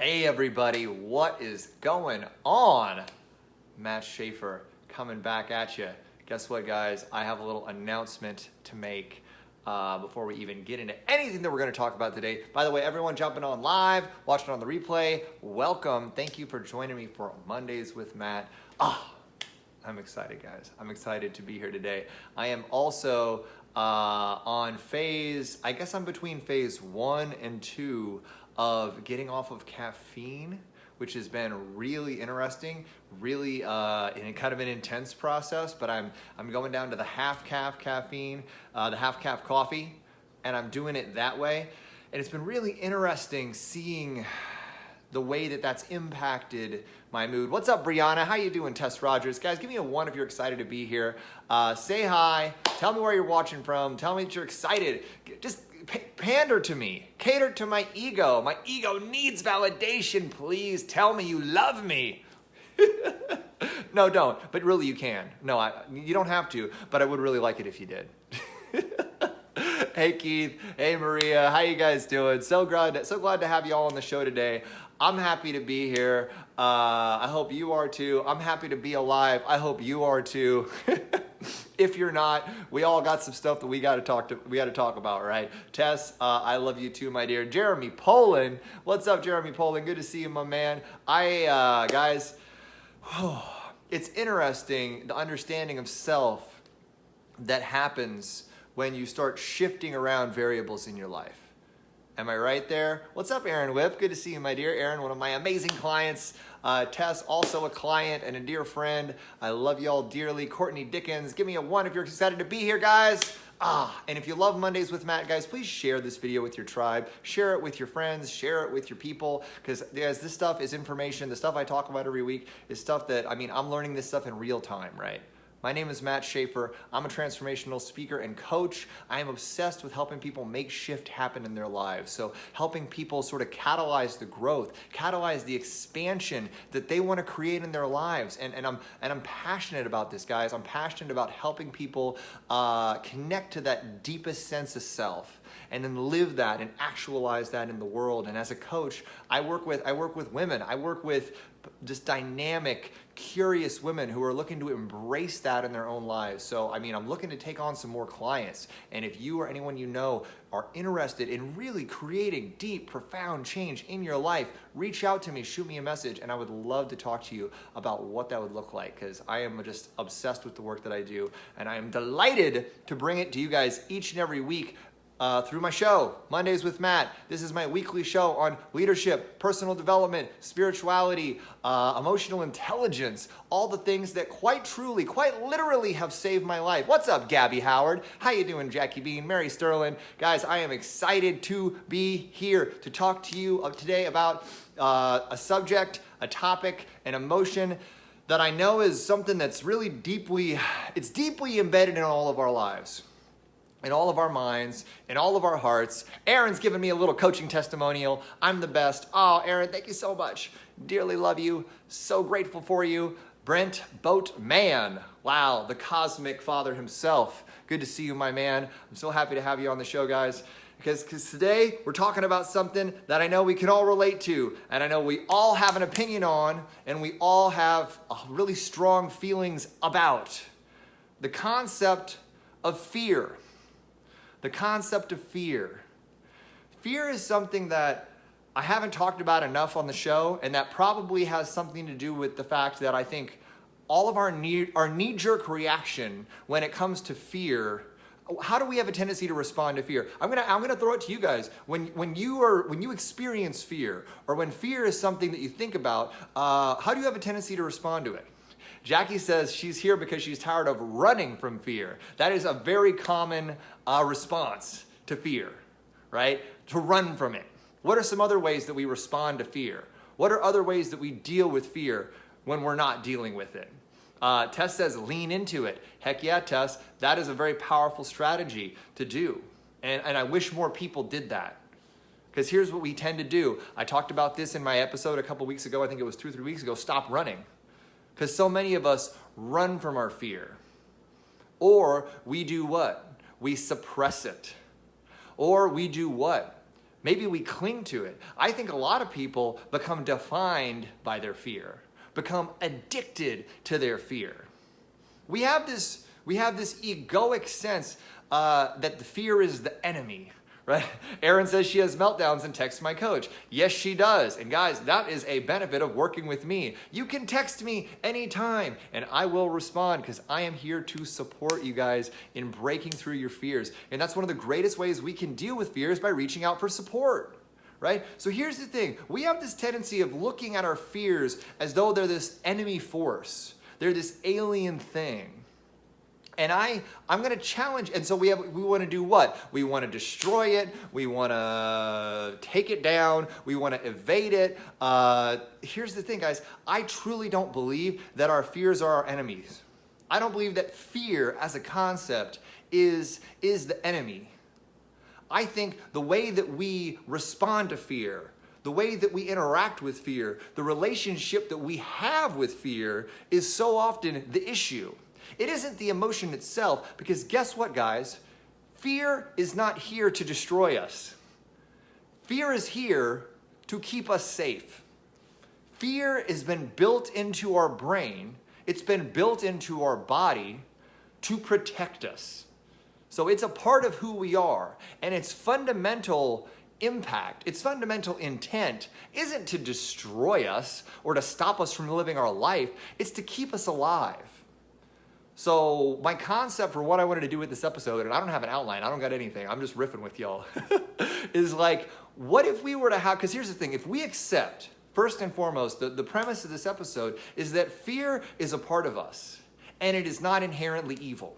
Hey everybody, what is going on? Matt Schaefer coming back at you. Guess what, guys? I have a little announcement to make before we even get into anything that we're going to talk about today. By the way, everyone jumping on live, watching on the replay, welcome. Thank you for joining me for Mondays with Matt. I'm excited, guys. I'm excited to be here today. I am also on I guess I'm between phase 1 and 2 of getting off of caffeine, which has been really interesting, really in kind of an intense process, but I'm going down to the half calf caffeine, the half calf coffee, and I'm doing it that way. And it's been really interesting seeing the way that that's impacted my mood. What's up, Brianna? How you doing, Tess Rogers? Guys, give me a 1 if you're excited to be here. Say hi. Tell me where you're watching from. Tell me that you're excited. Just pander to me. Cater to my ego. My ego needs validation. Please tell me you love me. No, don't. But really, you can. No, you don't have to, but I would really like it if you did. Hey, Keith. Hey, Maria. How you guys doing? So glad to have you all on the show today. I'm happy to be here. I hope you are too. I'm happy to be alive. I hope you are too. If you're not, we all got some stuff that we got to talk about, right? Tess, I love you too, my dear. Jeremy Poland, what's up, Jeremy Poland? Good to see you, my man. Guys, it's interesting the understanding of self that happens when you start shifting around variables in your life. Am I right there? What's up, Aaron Whip? Good to see you, my dear. Aaron, one of my amazing clients. Tess, also a client and a dear friend. I love you all dearly. Courtney Dickens, give me a 1 if you're excited to be here, guys. And if you love Mondays with Matt, guys, please share this video with your tribe. Share it with your friends. Share it with your people. Because, guys, this stuff is information. The stuff I talk about every week is stuff that, I'm learning this stuff in real time, right? My name is Matt Schaefer. I'm a transformational speaker and coach. I am obsessed with helping people make shift happen in their lives. So helping people sort of catalyze the growth, catalyze the expansion that they want to create in their lives. And I'm passionate about this, guys. I'm passionate about helping people connect to that deepest sense of self and then live that and actualize that in the world. And as a coach, I work with women. I work with just dynamic, curious women who are looking to embrace that in their own lives. So, I'm looking to take on some more clients. And if you or anyone you know are interested in really creating deep, profound change in your life, reach out to me, shoot me a message, and I would love to talk to you about what that would look like, because I am just obsessed with the work that I do. And I am delighted to bring it to you guys each and every week through my show, Mondays with Matt. This is my weekly show on leadership, personal development, spirituality, emotional intelligence, all the things that quite truly, quite literally have saved my life. What's up, Gabby Howard? How you doing, Jackie Bean, Mary Sterling? Guys, I am excited to be here to talk to you today about a subject, a topic, an emotion that I know is something that's really deeply embedded in all of our lives, in all of our minds, in all of our hearts. Aaron's giving me a little coaching testimonial. I'm the best. Oh, Aaron, thank you so much. Dearly love you. So grateful for you. Brent Boatman. Wow, the cosmic father himself. Good to see you, my man. I'm so happy to have you on the show, guys. Because today we're talking about something that I know we can all relate to, and I know we all have an opinion on, and we all have really strong feelings about. The concept of fear. The concept of fear. Fear is something that I haven't talked about enough on the show, and that probably has something to do with the fact that I think all of our knee-jerk reaction when it comes to fear, how do we have a tendency to respond to fear? I'm gonna throw it to you guys. When you experience fear, or when fear is something that you think about, how do you have a tendency to respond to it? Jackie says she's here because she's tired of running from fear. That is a very common response to fear, right? To run from it. What are some other ways that we respond to fear? What are other ways that we deal with fear when we're not dealing with it? Tess says lean into it. Heck yeah, Tess. That is a very powerful strategy to do. And I wish more people did that. Because here's what we tend to do. I talked about this in my episode a couple weeks ago. I think it was 2 or 3 weeks ago. Stop running. Because so many of us run from our fear. Or we do what? We suppress it. Or we do what? Maybe we cling to it. I think a lot of people become defined by their fear, become addicted to their fear. We have this egoic sense that the fear is the enemy, right? Erin says she has meltdowns and texts my coach. Yes, she does. And guys, that is a benefit of working with me. You can text me anytime and I will respond because I am here to support you guys in breaking through your fears. And that's one of the greatest ways we can deal with fears, by reaching out for support. Right? So here's the thing. We have this tendency of looking at our fears as though they're this enemy force. They're this alien thing. And I'm going to challenge, and so we want to do what? We want to destroy it. We want to take it down. We want to evade it. Here's the thing, guys. I truly don't believe that our fears are our enemies. I don't believe that fear as a concept is the enemy. I think the way that we respond to fear, the way that we interact with fear, the relationship that we have with fear is so often the issue. It isn't the emotion itself, because guess what, guys? Fear is not here to destroy us. Fear is here to keep us safe. Fear has been built into our brain. It's been built into our body to protect us. So it's a part of who we are, and its fundamental impact, its fundamental intent isn't to destroy us or to stop us from living our life. It's to keep us alive. So my concept for what I wanted to do with this episode, and I don't have an outline, I don't got anything, I'm just riffing with y'all, is like, what if we were to have, because here's the thing, if we accept, first and foremost, the premise of this episode is that fear is a part of us, and it is not inherently evil.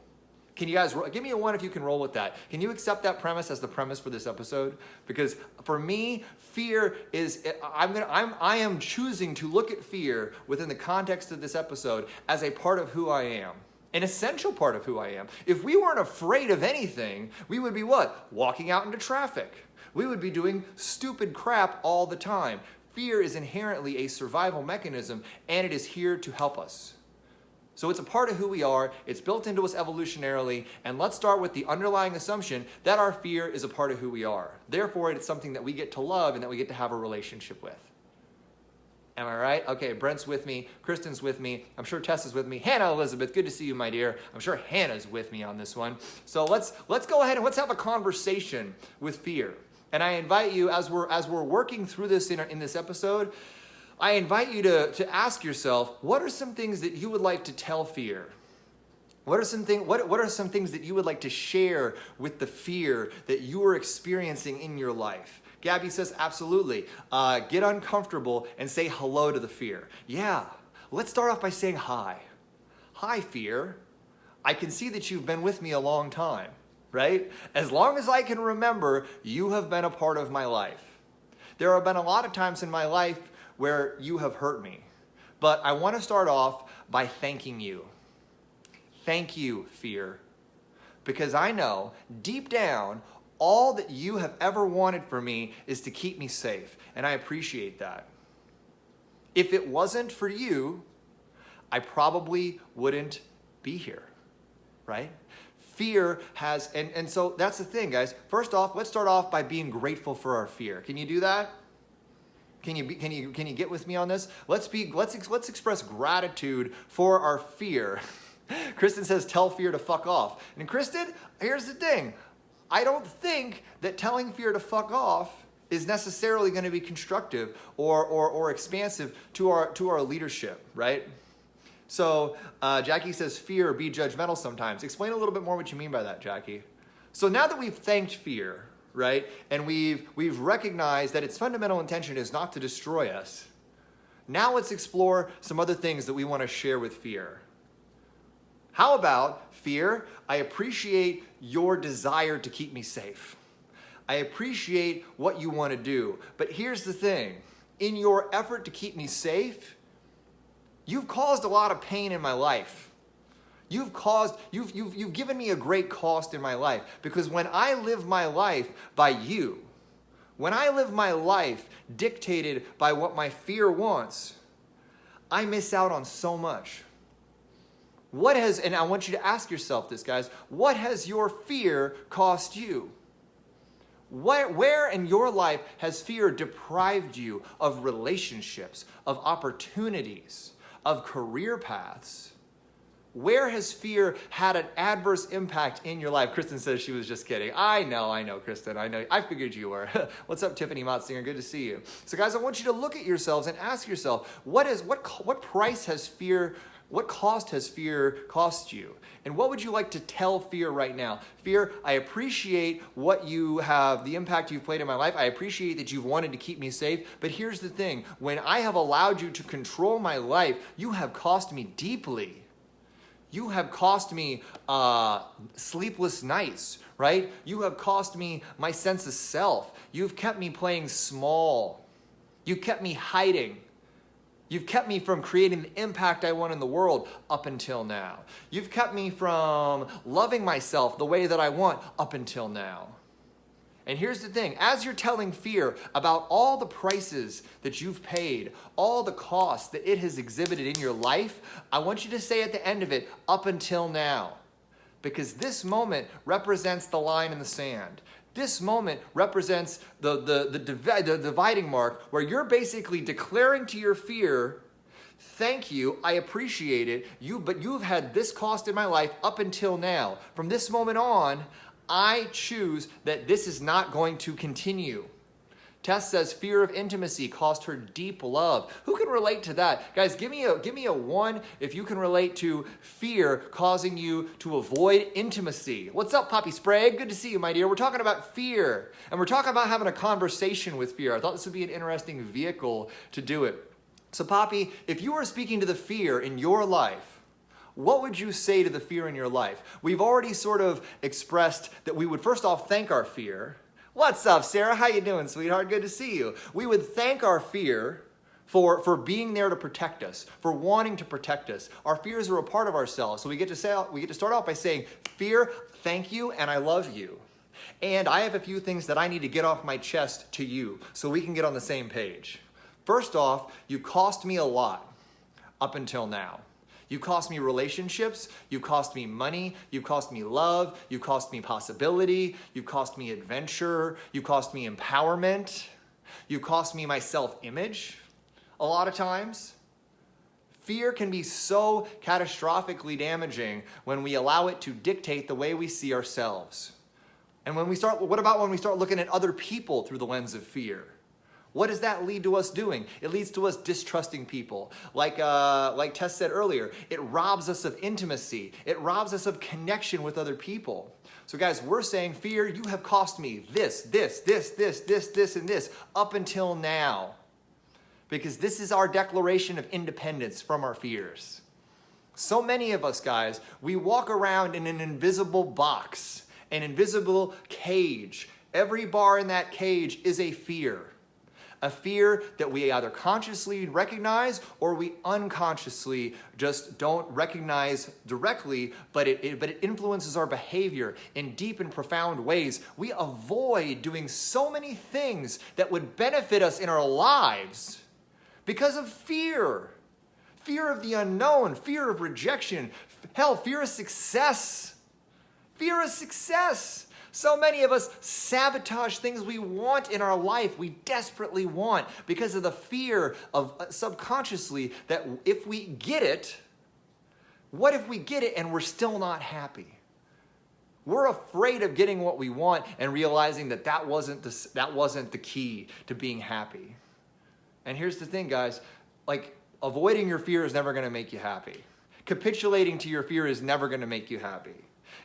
Can you guys, give me a 1 if you can roll with that. Can you accept that premise as the premise for this episode? Because for me, fear is, I am choosing to look at fear within the context of this episode as a part of who I am. An essential part of who I am. If we weren't afraid of anything, we would be what? Walking out into traffic. We would be doing stupid crap all the time. Fear is inherently a survival mechanism, and it is here to help us. So it's a part of who we are, it's built into us evolutionarily, and let's start with the underlying assumption that our fear is a part of who we are. Therefore, it's something that we get to love and that we get to have a relationship with. Am I right? Okay, Brent's with me, Kristen's with me, I'm sure Tessa's with me, Hannah Elizabeth, good to see you, my dear. I'm sure Hannah's with me on this one. So let's go ahead and let's have a conversation with fear. And I invite you, as we're working through this in this episode, I invite you to ask yourself, what are some things that you would like to tell fear? What are some things that you would like to share with the fear that you are experiencing in your life? Gabby says, absolutely. Get uncomfortable and say hello to the fear. Yeah, let's start off by saying hi. Hi, fear. I can see that you've been with me a long time, right? As long as I can remember, you have been a part of my life. There have been a lot of times in my life where you have hurt me, but I want to start off by thanking you. Thank you, fear, because I know deep down, all that you have ever wanted for me is to keep me safe, and I appreciate that. If it wasn't for you, I probably wouldn't be here, right? Fear has, and so that's the thing, guys. First off, let's start off by being grateful for our fear. Can you do that? Can you get with me on this? Let's express gratitude for our fear. Kristen says, tell fear to fuck off. And Kristen, here's the thing. I don't think that telling fear to fuck off is necessarily going to be constructive or expansive to our leadership, right? So Jackie says, fear, be judgmental sometimes. Explain a little bit more what you mean by that, Jackie. So now that we've thanked fear, right, and we've recognized that its fundamental intention is not to destroy us, now let's explore some other things that we want to share with fear. How about, fear, I appreciate your desire to keep me safe. I appreciate what you want to do. But here's the thing. In your effort to keep me safe, you've caused a lot of pain in my life. You've given me a great cost in my life, because when I live my life by you, when I live my life dictated by what my fear wants, I miss out on so much. And I want you to ask yourself this, guys, what has your fear cost you? Where in your life has fear deprived you of relationships, of opportunities, of career paths? Where has fear had an adverse impact in your life? Kristen says she was just kidding. I know, Kristen. I know. I figured you were. What's up, Tiffany Motsinger? Good to see you. So, guys, I want you to look at yourselves and ask yourself, what price has fear? What cost has fear cost you? And what would you like to tell fear right now? Fear, I appreciate what you have, the impact you've played in my life. I appreciate that you've wanted to keep me safe. But here's the thing. When I have allowed you to control my life, you have cost me deeply. You have cost me sleepless nights, right? You have cost me my sense of self. You've kept me playing small. You kept me hiding. You've kept me from creating the impact I want in the world up until now. You've kept me from loving myself the way that I want up until now. And here's the thing, as you're telling fear about all the prices that you've paid, all the costs that it has exhibited in your life, I want you to say at the end of it, up until now. Because this moment represents the line in the sand. This moment represents the dividing mark where you're basically declaring to your fear, thank you, I appreciate it, but you've had this cost in my life up until now. From this moment on, I choose that this is not going to continue. Tess says fear of intimacy cost her deep love. Who can relate to that? Guys, give me a 1 if you can relate to fear causing you to avoid intimacy. What's up, Poppy Sprague? Good to see you, my dear. We're talking about fear, and we're talking about having a conversation with fear. I thought this would be an interesting vehicle to do it. So, Poppy, if you were speaking to the fear in your life, what would you say to the fear in your life? We've already sort of expressed that we would first off thank our fear. What's up, Sarah? How you doing, sweetheart? Good to see you. We would thank our fear for being there to protect us, for wanting to protect us. Our fears are a part of ourselves. So we get to start out by saying, fear, thank you, and I love you. And I have a few things that I need to get off my chest to you so we can get on the same page. First off, you cost me a lot up until now. You cost me relationships, you cost me money, you cost me love, you cost me possibility, you cost me adventure, you cost me empowerment, you cost me my self-image a lot of times. Fear can be so catastrophically damaging when we allow it to dictate the way we see ourselves. And what about when we start looking at other people through the lens of fear? What does that lead to us doing? It leads to us distrusting people. Like Tess said earlier, it robs us of intimacy. It robs us of connection with other people. So guys, we're saying, fear, you have cost me this, and this up until now. Because this is our declaration of independence from our fears. So many of us, guys, we walk around in an invisible box, an invisible cage. Every bar in that cage is a fear. A fear that we either consciously recognize or we unconsciously just don't recognize directly, but it influences our behavior in deep and profound ways. We avoid doing so many things that would benefit us in our lives because of fear. Fear of the unknown, fear of rejection, hell, fear of success. Fear of success. So many of us sabotage things we want in our life, we desperately want, because of the fear of subconsciously that if we get it, what if we get it and we're still not happy? We're afraid of getting what we want and realizing that wasn't the key to being happy. And here's the thing, guys, like avoiding your fear is never going to make you happy. Capitulating to your fear is never going to make you happy.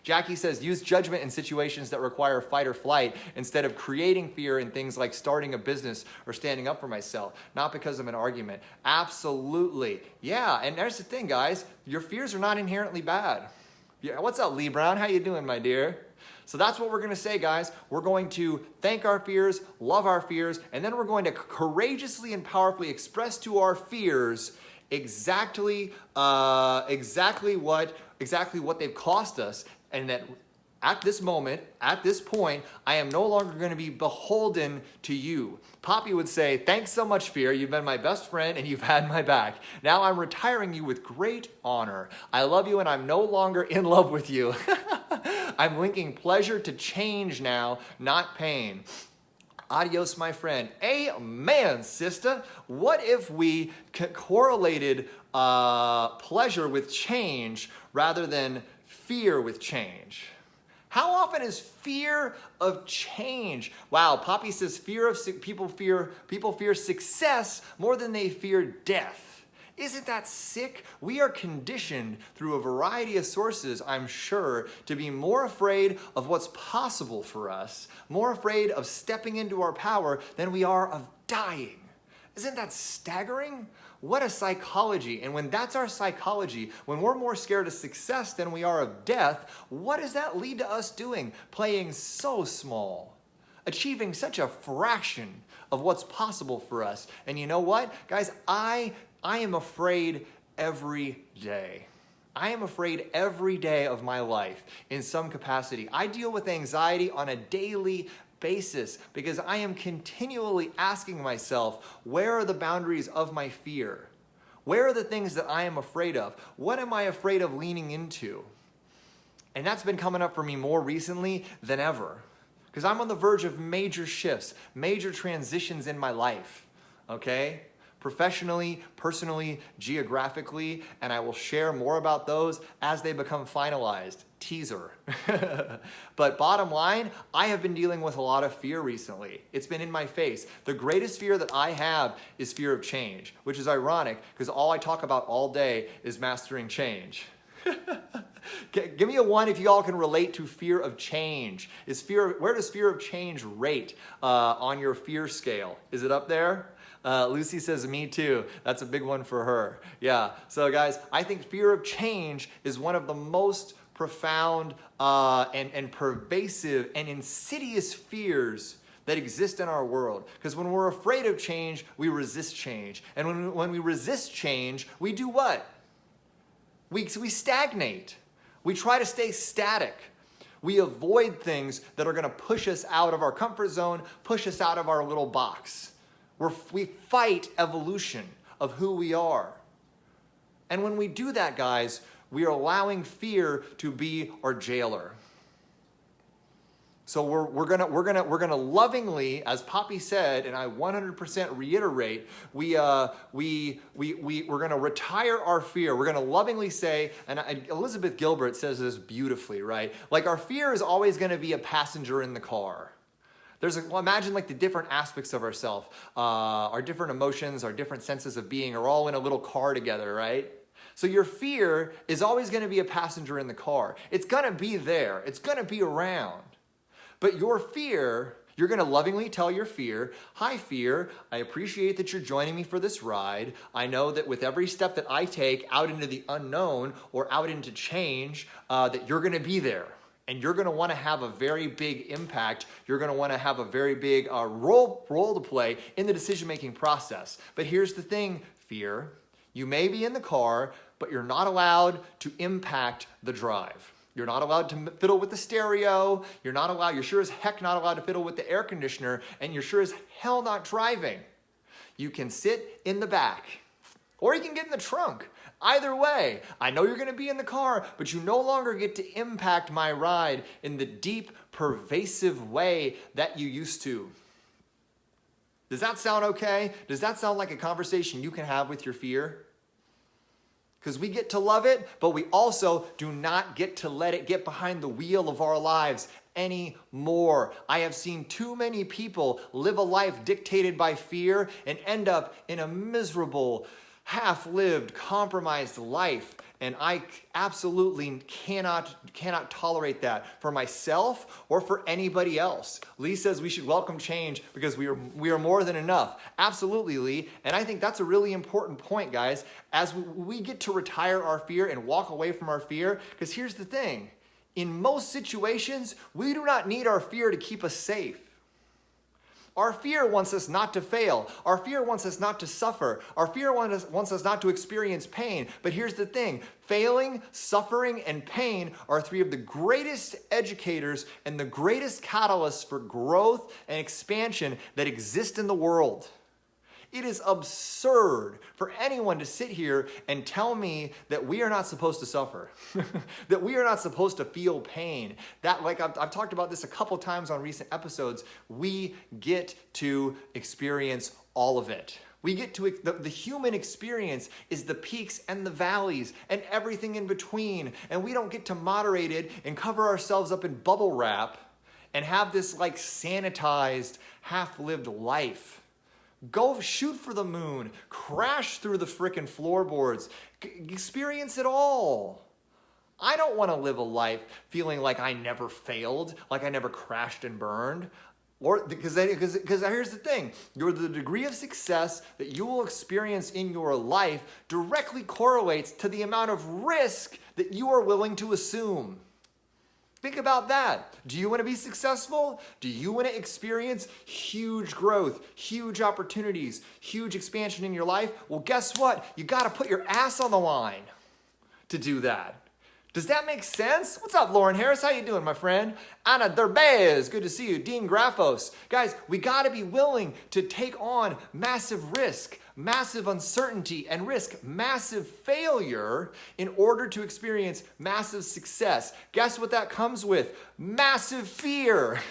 Jackie says, use judgment in situations that require fight or flight instead of creating fear in things like starting a business or standing up for myself, not because of an argument. Absolutely. Yeah, and there's the thing, guys. Your fears are not inherently bad. Yeah, what's up, Lee Brown? How you doing, my dear? So that's what we're going to say, guys. We're going to thank our fears, love our fears, and then we're going to courageously and powerfully express to our fears exactly what they've cost us, and that at this moment, at this point, I am no longer going to be beholden to you. Poppy would say, thanks so much, fear. You've been my best friend and you've had my back. Now I'm retiring you with great honor. I love you and I'm no longer in love with you. I'm linking pleasure to change now, not pain. Adios, my friend. Amen, sister. What if we correlated pleasure with change rather than fear with change? How often is fear of change? Wow, Poppy says people fear success more than they fear death. Isn't that sick? We are conditioned through a variety of sources, I'm sure, to be more afraid of what's possible for us, more afraid of stepping into our power than we are of dying. Isn't that staggering? What a psychology. And when that's our psychology, when we're more scared of success than we are of death, what does that lead to us doing? Playing so small, achieving such a fraction of what's possible for us. And you know what, guys, I am afraid every day. I am afraid every day of my life in some capacity. I deal with anxiety on a daily basis because I am continually asking myself, where are the boundaries of my fear? Where are the things that I am afraid of? What am I afraid of leaning into? And that's been coming up for me more recently than ever because I'm on the verge of major shifts, major transitions in my life, okay? Professionally, personally, geographically, and I will share more about those as they become finalized. Teaser. But bottom line, I have been dealing with a lot of fear recently. It's been in my face. The greatest fear that I have is fear of change, which is ironic because all I talk about all day is mastering change. Give me a 1 if you all can relate to fear of change. Where does fear of change rate on your fear scale? Is it up there? Lucy says, me too. That's a big one for her. Yeah. So guys, I think fear of change is one of the most profound and pervasive and insidious fears that exist in our world. Because when we're afraid of change, we resist change. And when we resist change, we do what? We stagnate. We try to stay static. We avoid things that are going to push us out of our comfort zone, push us out of our little box. We fight evolution of who we are. And when we do that, guys, we are allowing fear to be our jailer. So we're gonna lovingly, as Poppy said, and I 100% reiterate, we're gonna retire our fear. We're gonna lovingly say, and Elizabeth Gilbert says this beautifully, right? Like our fear is always gonna be a passenger in the car. Imagine like the different aspects of ourselves, our different emotions, our different senses of being are all in a little car together, right? So your fear is always going to be a passenger in the car. It's going to be there. It's going to be around. But your fear, you're going to lovingly tell your fear, hi fear, I appreciate that you're joining me for this ride. I know that with every step that I take out into the unknown or out into change, that you're going to be there. And you're going to want to have a very big impact. You're going to want to have a very big role to play in the decision-making process. But here's the thing, fear. You may be in the car, but you're not allowed to impact the drive. You're not allowed to fiddle with the stereo. You're sure as heck not allowed to fiddle with the air conditioner, and you're sure as hell not driving. You can sit in the back, or you can get in the trunk. Either way, I know you're going to be in the car, but you no longer get to impact my ride in the deep, pervasive way that you used to. Does that sound okay? Does that sound like a conversation you can have with your fear? Because we get to love it, but we also do not get to let it get behind the wheel of our lives anymore. I have seen too many people live a life dictated by fear and end up in a miserable, half-lived, compromised life. And I absolutely cannot tolerate that for myself or for anybody else. Lee says we should welcome change because we are more than enough. Absolutely, Lee. And I think that's a really important point, guys, as we get to retire our fear and walk away from our fear. Because here's the thing. In most situations, we do not need our fear to keep us safe. Our fear wants us not to fail. Our fear wants us not to suffer. Our fear wants us not to experience pain. But here's the thing. Failing, suffering, and pain are three of the greatest educators and the greatest catalysts for growth and expansion that exist in the world. It is absurd for anyone to sit here and tell me that we are not supposed to suffer, that we are not supposed to feel pain. That, like I've talked about this a couple times on recent episodes, we get to experience all of it. We get to, the human experience is the peaks and the valleys and everything in between. And we don't get to moderate it and cover ourselves up in bubble wrap and have this like sanitized, half-lived life. Go shoot for the moon, crash through the frickin' floorboards, experience it all. I don't want to live a life feeling like I never failed, like I never crashed and burned. Or because here's the thing, the degree of success that you will experience in your life directly correlates to the amount of risk that you are willing to assume. Think about that. Do you want to be successful? Do you want to experience huge growth, huge opportunities, huge expansion in your life? Well, guess what? You got to put your ass on the line to do that. Does that make sense? What's up, Lauren Harris? How you doing, my friend? Ana Derbez, good to see you. Dean Graphos. Guys, we got to be willing to take on massive risk, massive uncertainty, and risk massive failure in order to experience massive success. Guess what that comes with? Massive fear.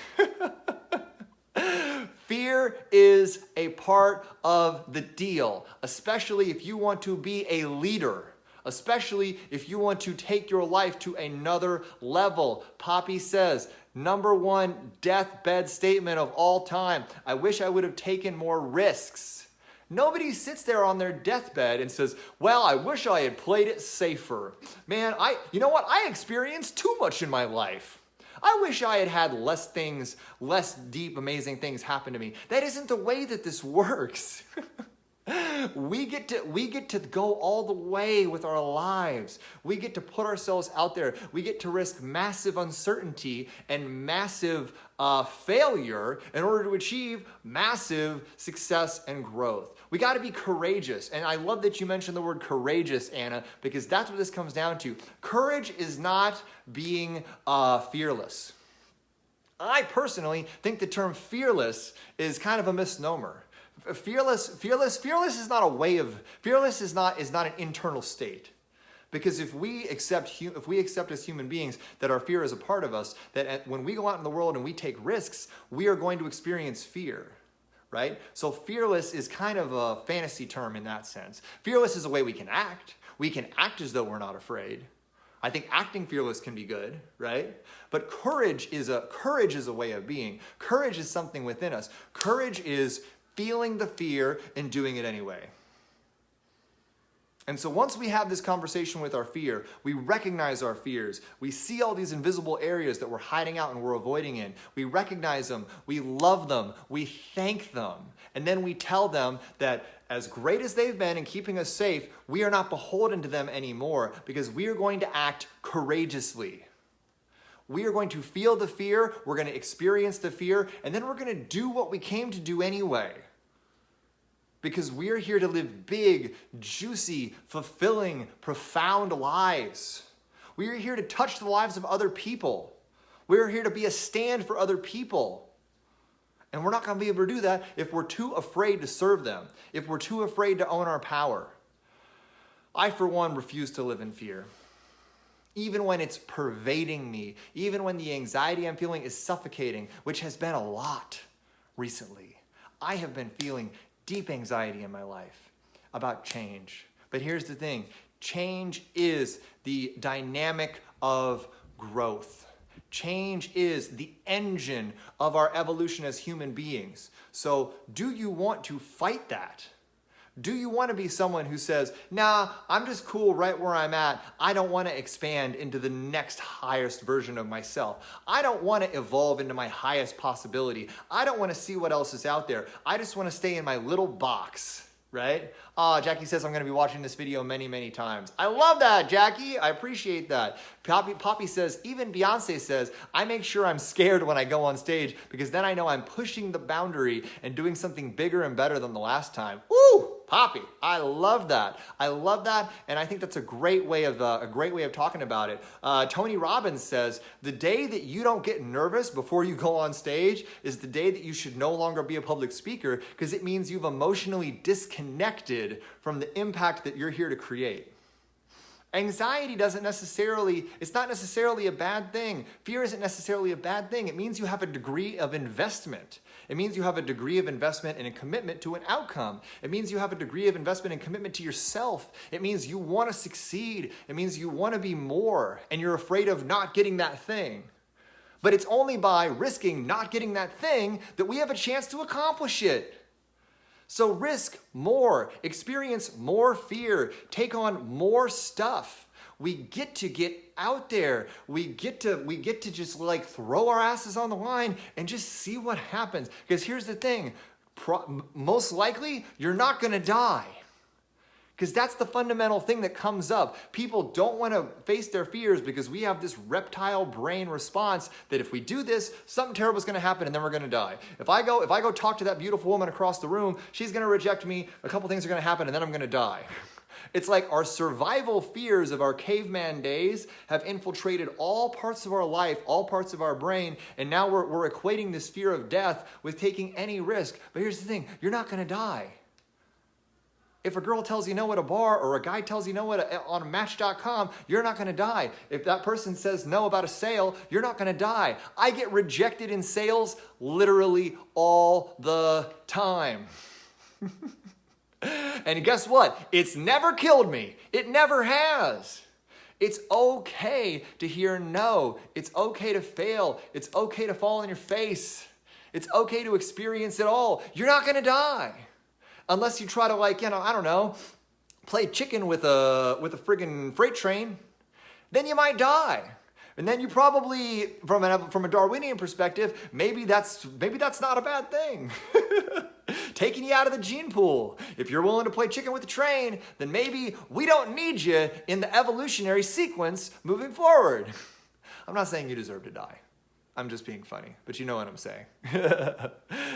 Fear is a part of the deal, especially if you want to be a leader. Especially if you want to take your life to another level. Poppy says, #1 deathbed statement of all time. I wish I would have taken more risks. Nobody sits there on their deathbed and says, well, I wish I had played it safer. Man, you know what? I experienced too much in my life. I wish I had had less things, less deep, amazing things happen to me. That isn't the way that this works. We get to go all the way with our lives. We get to put ourselves out there. We get to risk massive uncertainty and massive failure in order to achieve massive success and growth. We got to be courageous. And I love that you mentioned the word courageous, Anna, because that's what this comes down to. Courage is not being fearless. I personally think the term fearless is kind of a misnomer. Fearless is not a way of, fearless is not an internal state. Because if we accept as human beings that our fear is a part of us, that when we go out in the world and we take risks, we are going to experience fear, right? So fearless is kind of a fantasy term in that sense. Fearless is a way we can act. We can act as though we're not afraid. I think acting fearless can be good, right? But courage is a way of being. Courage is something within us. Courage is feeling the fear and doing it anyway. And so once we have this conversation with our fear, we recognize our fears. We see all these invisible areas that we're hiding out and we're avoiding in. We recognize them. We love them. We thank them. And then we tell them that as great as they've been in keeping us safe, we are not beholden to them anymore because we are going to act courageously. We are going to feel the fear, we're going to experience the fear, and then we're going to do what we came to do anyway. Because we're here to live big, juicy, fulfilling, profound lives. We are here to touch the lives of other people. We're here to be a stand for other people. And we're not going to be able to do that if we're too afraid to serve them, if we're too afraid to own our power. I, for one, refuse to live in fear. Even when it's pervading me, even when the anxiety I'm feeling is suffocating, which has been a lot recently. I have been feeling deep anxiety in my life about change. But here's the thing, change is the dynamic of growth. Change is the engine of our evolution as human beings. So do you want to fight that? Do you want to be someone who says, nah, I'm just cool right where I'm at. I don't want to expand into the next highest version of myself. I don't want to evolve into my highest possibility. I don't want to see what else is out there. I just want to stay in my little box, right? Jackie says, I'm going to be watching this video many, many times. I love that, Jackie. I appreciate that. Poppy says, even Beyonce says, I make sure I'm scared when I go on stage because then I know I'm pushing the boundary and doing something bigger and better than the last time. Woo! Poppy, I love that. I love that, and I think that's a great way of talking about it. Tony Robbins says the day that you don't get nervous before you go on stage is the day that you should no longer be a public speaker because it means you've emotionally disconnected from the impact that you're here to create. Anxiety it's not necessarily a bad thing. Fear isn't necessarily a bad thing. It means you have a degree of investment. It means you have a degree of investment and a commitment to an outcome. It means you have a degree of investment and commitment to yourself. It means you want to succeed. It means you want to be more and you're afraid of not getting that thing. But it's only by risking not getting that thing that we have a chance to accomplish it. So risk more, experience more fear, take on more stuff. We get to get out there. We get to just like throw our asses on the line and just see what happens. Because here's the thing, most likely you're not gonna die. Because that's the fundamental thing that comes up. People don't want to face their fears because we have this reptile brain response that if we do this, something terrible is going to happen and then we're going to die. If I go talk to that beautiful woman across the room, she's going to reject me, a couple things are going to happen and then I'm going to die. It's like our survival fears of our caveman days have infiltrated all parts of our life, all parts of our brain, and now we're equating this fear of death with taking any risk. But here's the thing, you're not going to die. If a girl tells you no at a bar or a guy tells you no on Match.com, you're not going to die. If that person says no about a sale, you're not going to die. I get rejected in sales literally all the time. And guess what? It's never killed me. It never has. It's okay to hear no. It's okay to fail. It's okay to fall on your face. It's okay to experience it all. You're not going to die. Unless you try to play chicken with a friggin' freight train, then you might die. And then you probably, from a Darwinian perspective, maybe that's not a bad thing. Taking you out of the gene pool. If you're willing to play chicken with a train, then maybe we don't need you in the evolutionary sequence moving forward. I'm not saying you deserve to die. I'm just being funny, but you know what I'm saying.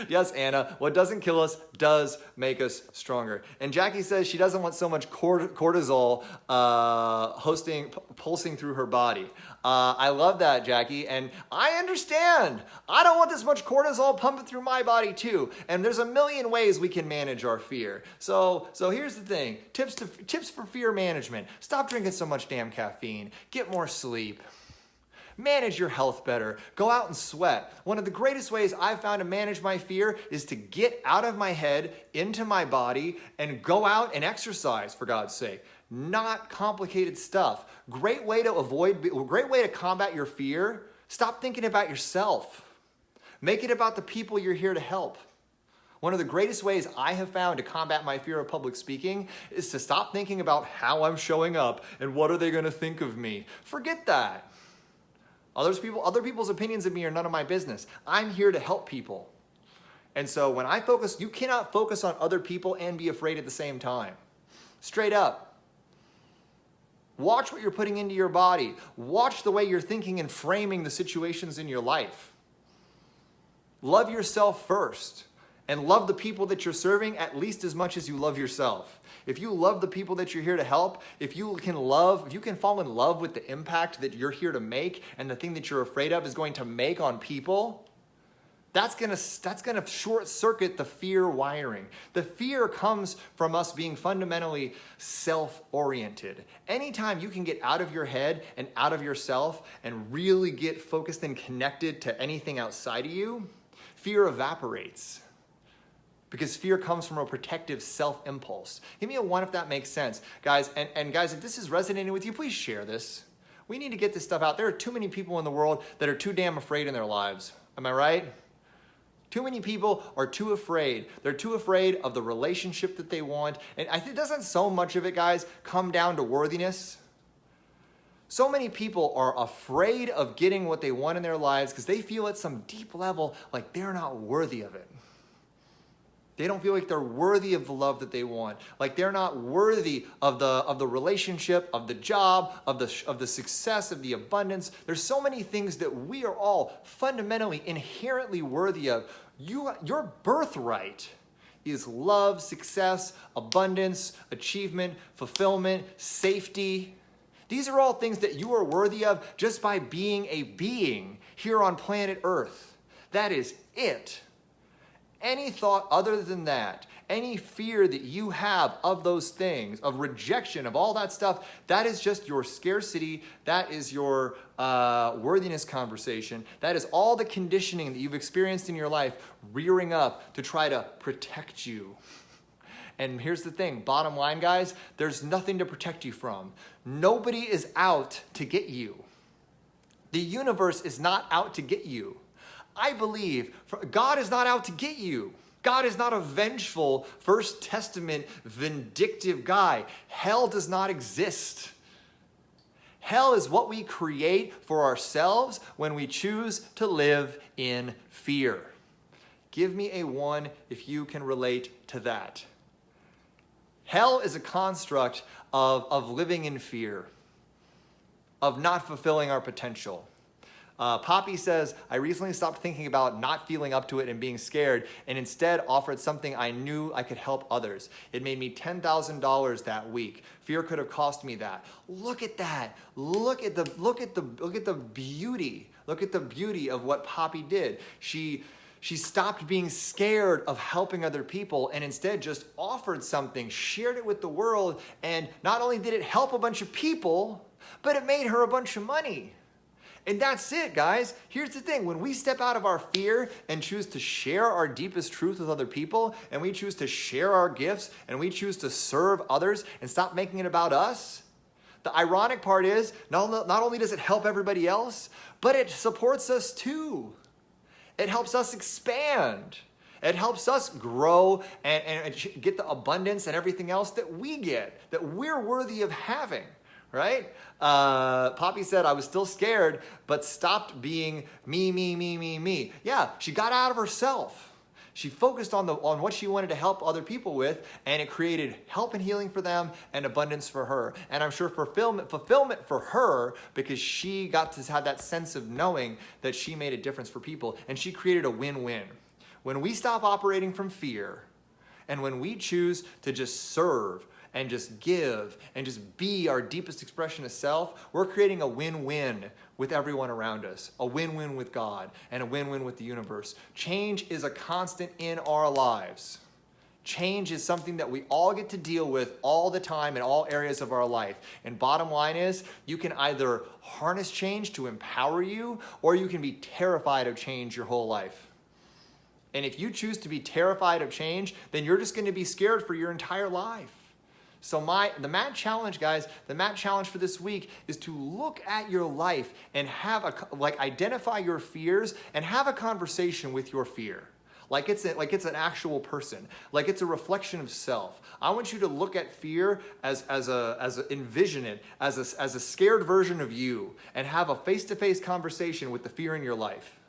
Yes, Anna, what doesn't kill us does make us stronger. And Jackie says she doesn't want so much cortisol pulsing through her body. I love that, Jackie, and I understand. I don't want this much cortisol pumping through my body too. And there's a million ways we can manage our fear. So here's the thing, tips for fear management. Stop drinking so much damn caffeine. Get more sleep. Manage your health better. Go out and sweat. One of the greatest ways I've found to manage my fear is to get out of my head, into my body, and go out and exercise, for God's sake. Not complicated stuff. Great way to combat your fear. Stop thinking about yourself. Make it about the people you're here to help. One of the greatest ways I have found to combat my fear of public speaking is to stop thinking about how I'm showing up and what are they going to think of me. Forget that. Other people's opinions of me are none of my business. I'm here to help people. And so when I focus, you cannot focus on other people and be afraid at the same time. Straight up. Watch what you're putting into your body. Watch the way you're thinking and framing the situations in your life. Love yourself first. And love the people that you're serving at least as much as you love yourself. If you love the people that you're here to help, if you can fall in love with the impact that you're here to make and the thing that you're afraid of is going to make on people, that's gonna short circuit the fear wiring. The fear comes from us being fundamentally self-oriented. Anytime you can get out of your head and out of yourself and really get focused and connected to anything outside of you, fear evaporates. Because fear comes from a protective self-impulse. Give me a 1 if that makes sense. Guys, and guys, if this is resonating with you, please share this. We need to get this stuff out. There are too many people in the world that are too damn afraid in their lives. Am I right? Too many people are too afraid. They're too afraid of the relationship that they want. And I think doesn't so much of it, guys, come down to worthiness? So many people are afraid of getting what they want in their lives because they feel at some deep level like they're not worthy of it. They don't feel like they're worthy of the love that they want. Like they're not worthy of the relationship, of the job, of the success, of the abundance. There's so many things that we are all fundamentally, inherently worthy of. Your birthright is love, success, abundance, achievement, fulfillment, safety. These are all things that you are worthy of just by being a being here on planet Earth. That is it. Any thought other than that, any fear that you have of those things, of rejection, of all that stuff, that is just your scarcity. That is your worthiness conversation. That is all the conditioning that you've experienced in your life rearing up to try to protect you. And here's the thing, bottom line, guys, there's nothing to protect you from. Nobody is out to get you. The universe is not out to get you. I believe God is not out to get you. God is not a vengeful, First Testament, vindictive guy. Hell does not exist. Hell is what we create for ourselves when we choose to live in fear. Give me a 1 if you can relate to that. Hell is a construct of living in fear, of not fulfilling our potential. Poppy says, I recently stopped thinking about not feeling up to it and being scared, and instead offered something I knew I could help others. It made me $10,000 that week. Fear could have cost me that. Look at that. Look at the beauty. Look at the beauty of what Poppy did. She stopped being scared of helping other people and instead just offered something, shared it with the world, and not only did it help a bunch of people, but it made her a bunch of money. And that's it, guys. Here's the thing. When we step out of our fear and choose to share our deepest truth with other people, and we choose to share our gifts, and we choose to serve others and stop making it about us, the ironic part is not only does it help everybody else, but it supports us too. It helps us expand. It helps us grow and get the abundance and everything else that we get, that we're worthy of having. Right? Poppy said, I was still scared, but stopped being me. Yeah, she got out of herself. She focused on what she wanted to help other people with, and it created help and healing for them and abundance for her. And I'm sure fulfillment for her, because she got to have that sense of knowing that she made a difference for people, and she created a win-win. When we stop operating from fear, and when we choose to just serve, and just give, and just be our deepest expression of self, we're creating a win-win with everyone around us, a win-win with God, and a win-win with the universe. Change is a constant in our lives. Change is something that we all get to deal with all the time in all areas of our life. And bottom line is, you can either harness change to empower you, or you can be terrified of change your whole life. And if you choose to be terrified of change, then you're just going to be scared for your entire life. So the Matt Challenge, guys, the Matt Challenge for this week is to look at your life and identify your fears and have a conversation with your fear. Like it's an actual person, like it's a reflection of self. I want you to look at fear envision it as a scared version of you, and have a face-to-face conversation with the fear in your life.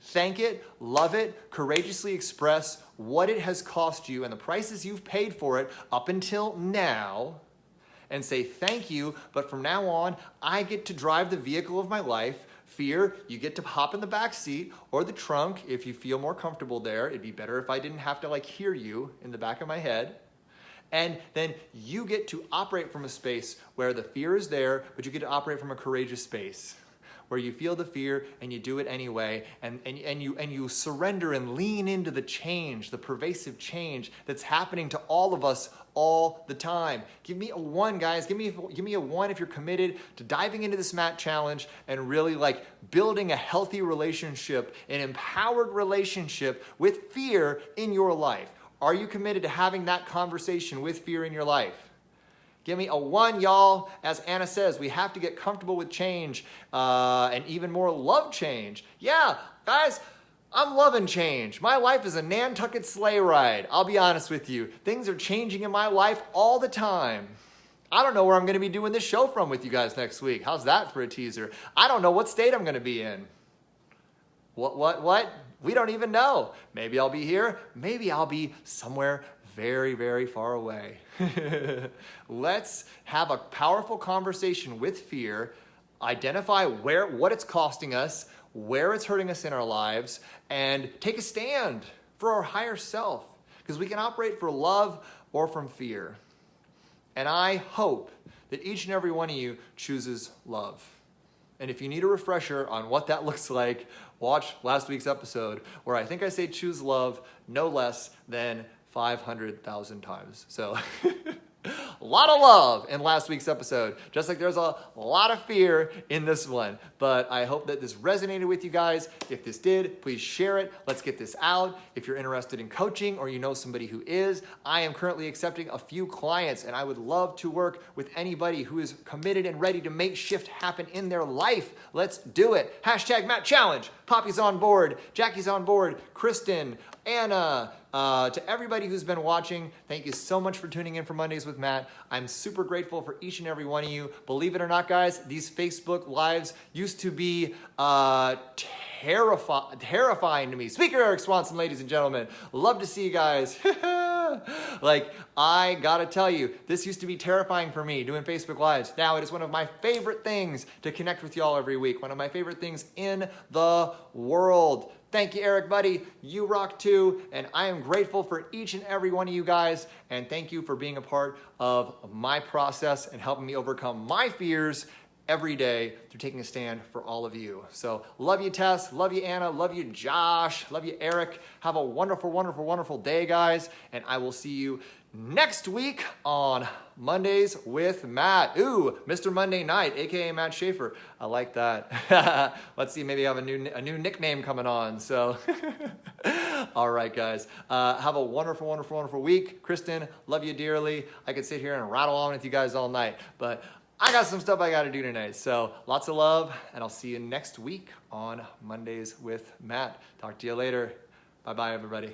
Thank it, love it, courageously express what it has cost you and the prices you've paid for it up until now, and say thank you, but from now on, I get to drive the vehicle of my life. Fear, you get to hop in the back seat or the trunk if you feel more comfortable there. It'd be better if I didn't have to hear you in the back of my head. And then you get to operate from a space where the fear is there, but you get to operate from a courageous space, where you feel the fear and you do it anyway, and you surrender and lean into the change, the pervasive change that's happening to all of us all the time. Give me a 1, guys. Give me a 1 if you're committed to diving into this Matt Challenge and really building a healthy relationship, an empowered relationship with fear in your life. Are you committed to having that conversation with fear in your life? Give me a 1, y'all. As Anna says, we have to get comfortable with change and even more love change. Yeah, guys, I'm loving change. My life is a Nantucket sleigh ride. I'll be honest with you. Things are changing in my life all the time. I don't know where I'm going to be doing this show from with you guys next week. How's that for a teaser? I don't know what state I'm going to be in. What? We don't even know. Maybe I'll be here. Maybe I'll be somewhere very, very far away. Let's have a powerful conversation with fear, identify what it's costing us, where it's hurting us in our lives, and take a stand for our higher self, because we can operate for love or from fear. And I hope that each and every one of you chooses love. And if you need a refresher on what that looks like, watch last week's episode where I think I say choose love no less than 500,000 times. So a lot of love in last week's episode, just like there's a lot of fear in this one. But I hope that this resonated with you guys. If this did, please share it. Let's get this out. If you're interested in coaching or you know somebody who is, I am currently accepting a few clients, and I would love to work with anybody who is committed and ready to make shift happen in their life. Let's do it. Hashtag Matt Challenge. Poppy's on board. Jackie's on board. Kristen, Anna, to everybody who's been watching, thank you so much for tuning in for Mondays with Matt. I'm super grateful for each and every one of you. Believe it or not, guys, these Facebook Lives used to be terrifying to me. Speaker Eric Swanson, ladies and gentlemen. Love to see you guys. Like, I gotta tell you, this used to be terrifying for me, doing Facebook Lives. Now it is one of my favorite things to connect with y'all every week. One of my favorite things in the world. Thank you, Eric, buddy. You rock too. And I am grateful for each and every one of you guys. And thank you for being a part of my process and helping me overcome my fears every day through taking a stand for all of you. So love you, Tess. Love you, Anna. Love you, Josh. Love you, Eric. Have a wonderful, wonderful, wonderful day, guys. And I will see you next week on Mondays with Matt. Ooh, Mr. Monday Night, aka Matt Schaefer. I like that. Let's see, maybe I have a new nickname coming on. So, all right, guys. Have a wonderful, wonderful, wonderful week. Kristen, love you dearly. I could sit here and rattle on with you guys all night, but I got some stuff I got to do tonight. So lots of love, and I'll see you next week on Mondays with Matt. Talk to you later. Bye-bye, everybody.